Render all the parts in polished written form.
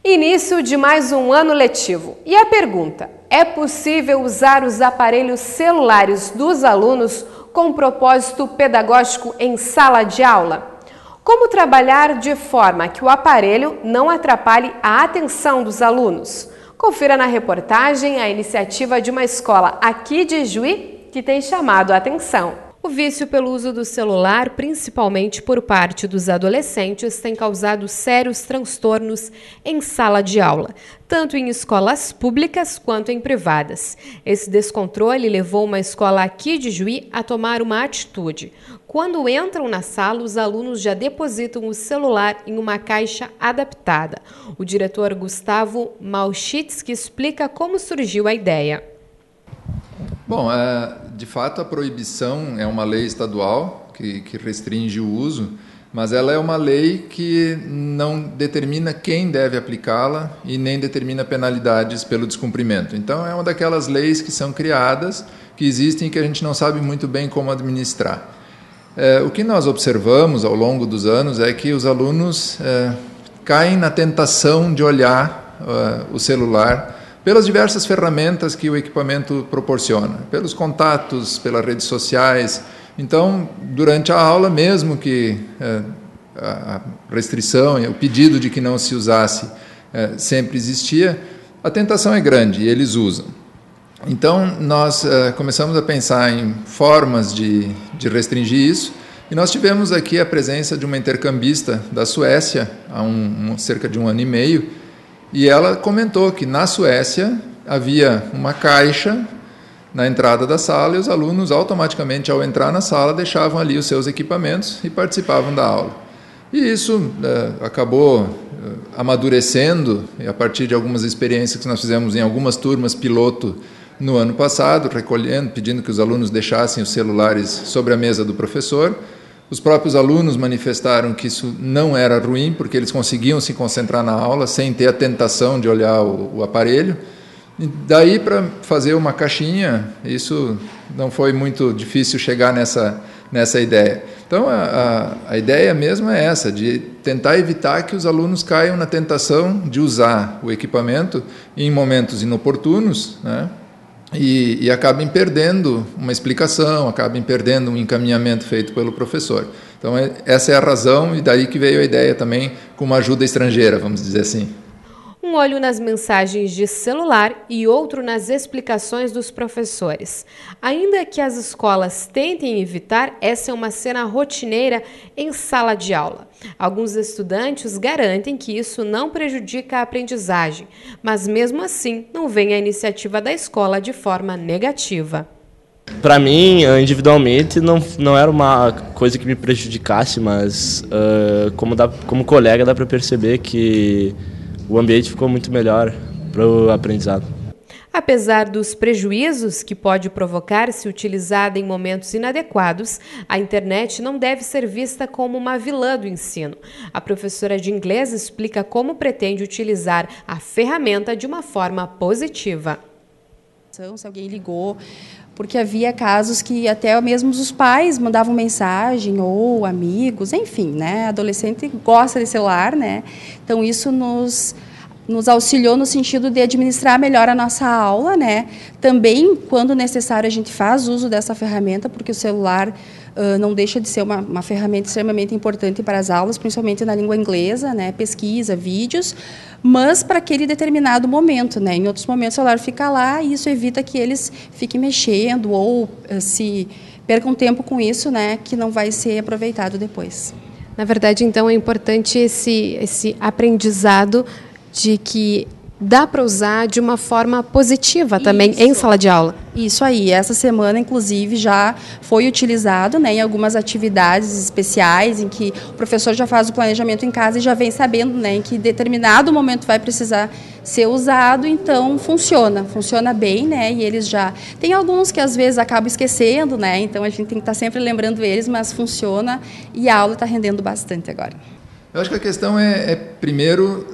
Início de mais um ano letivo. E a pergunta: é possível usar os aparelhos celulares dos alunos com propósito pedagógico em sala de aula? Como trabalhar de forma que o aparelho não atrapalhe a atenção dos alunos? Confira na reportagem a iniciativa de uma escola aqui de Juí que tem chamado a atenção. O vício pelo uso do celular, principalmente por parte dos adolescentes, tem causado sérios transtornos em sala de aula, tanto em escolas públicas quanto em privadas. Esse descontrole levou uma escola aqui de Juí a tomar uma atitude. Quando entram na sala, os alunos já depositam o celular em uma caixa adaptada. O diretor Gustavo Malchitsky explica como surgiu a ideia. Bom, de fato a proibição é uma lei estadual que restringe o uso, mas ela é uma lei que não determina quem deve aplicá-la e nem determina penalidades pelo descumprimento. Então é uma daquelas leis que são criadas, que existem e que a gente não sabe muito bem como administrar. O que nós observamos ao longo dos anos é que os alunos caem na tentação de olhar o celular pelas diversas ferramentas que o equipamento proporciona, pelos contatos, pelas redes sociais. Então, durante a aula, mesmo que a restrição, o pedido de que não se usasse sempre existia, a tentação é grande e eles usam. Então, nós começamos a pensar em formas de restringir isso, e nós tivemos aqui a presença de uma intercambista da Suécia, há cerca de 1 ano e meio, e ela comentou que na Suécia havia uma caixa na entrada da sala e os alunos automaticamente, ao entrar na sala, deixavam ali os seus equipamentos e participavam da aula. E isso acabou amadurecendo, a partir de algumas experiências que nós fizemos em algumas turmas piloto no ano passado, recolhendo, pedindo que os alunos deixassem os celulares sobre a mesa do professor. Os próprios alunos manifestaram que isso não era ruim, porque eles conseguiam se concentrar na aula sem ter a tentação de olhar o aparelho. E daí, para fazer uma caixinha, isso não foi muito difícil chegar nessa ideia. Então, a ideia mesmo é essa, de tentar evitar que os alunos caiam na tentação de usar o equipamento em momentos inoportunos, né? E acabem perdendo uma explicação, acabem perdendo um encaminhamento feito pelo professor. Então, essa é a razão, e daí que veio a ideia também com uma ajuda estrangeira, vamos dizer assim. Um olho nas mensagens de celular e outro nas explicações dos professores. Ainda que as escolas tentem evitar, essa é uma cena rotineira em sala de aula. Alguns estudantes garantem que isso não prejudica a aprendizagem, mas mesmo assim não veem a iniciativa da escola de forma negativa. Para mim, individualmente, não era uma coisa que me prejudicasse, mas como colega dá para perceber que o ambiente ficou muito melhor para o aprendizado. Apesar dos prejuízos que pode provocar se utilizada em momentos inadequados, a internet não deve ser vista como uma vilã do ensino. A professora de inglês explica como pretende utilizar a ferramenta de uma forma positiva. Se alguém ligou, porque havia casos que até mesmo os pais mandavam mensagem, ou amigos, enfim, né? Adolescente gosta de celular, né? Então isso nos auxiliou no sentido de administrar melhor a nossa aula, né? Também, quando necessário, a gente faz uso dessa ferramenta, porque o celular não deixa de ser uma ferramenta extremamente importante para as aulas, principalmente na língua inglesa, né? Pesquisa, vídeos, mas para aquele determinado momento, né? Em outros momentos o celular fica lá e isso evita que eles fiquem mexendo ou se percam tempo com isso, né? Que não vai ser aproveitado depois. Na verdade, então, é importante esse aprendizado de que dá para usar de uma forma positiva também em sala de aula. Isso aí. Essa semana, inclusive, já foi utilizado, né, em algumas atividades especiais em que o professor já faz o planejamento em casa e já vem sabendo, né, em que determinado momento vai precisar ser usado, então funciona bem, né, e eles já... Tem alguns que às vezes acabam esquecendo, né, então a gente tem que estar sempre lembrando eles, mas funciona e a aula está rendendo bastante agora. Eu acho que a questão é primeiro,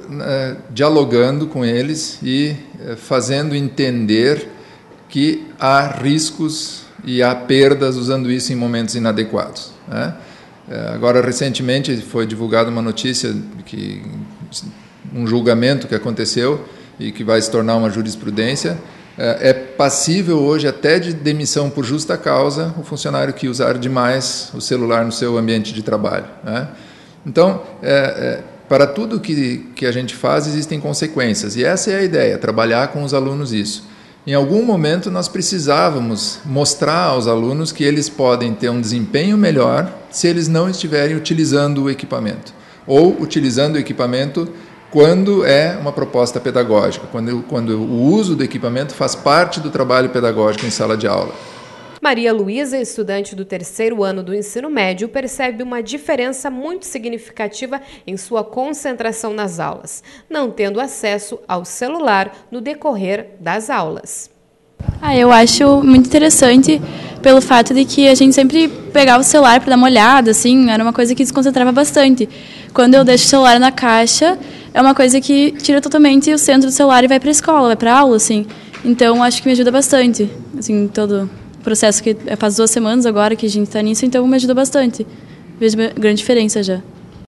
dialogando com eles e fazendo entender que há riscos e há perdas usando isso em momentos inadequados, né? Agora, recentemente, foi divulgada uma notícia que um julgamento que aconteceu e que vai se tornar uma jurisprudência, é passível hoje até de demissão por justa causa o funcionário que usar demais o celular no seu ambiente de trabalho, né? Então, para tudo que a gente faz existem consequências, e essa é a ideia, trabalhar com os alunos isso. Em algum momento nós precisávamos mostrar aos alunos que eles podem ter um desempenho melhor se eles não estiverem utilizando o equipamento, ou utilizando o equipamento quando é uma proposta pedagógica, quando o uso do equipamento faz parte do trabalho pedagógico em sala de aula. Maria Luísa, estudante do 3º ano do ensino médio, percebe uma diferença muito significativa em sua concentração nas aulas, não tendo acesso ao celular no decorrer das aulas. Eu acho muito interessante pelo fato de que a gente sempre pegava o celular para dar uma olhada, assim, era uma coisa que desconcentrava bastante. Quando eu deixo o celular na caixa, é uma coisa que tira totalmente o centro do celular e vai para a escola, vai para a aula, assim. Então, acho que me ajuda bastante, assim, todo o processo que faz 2 semanas agora que a gente está nisso, então me ajuda bastante. Vejo grande diferença já.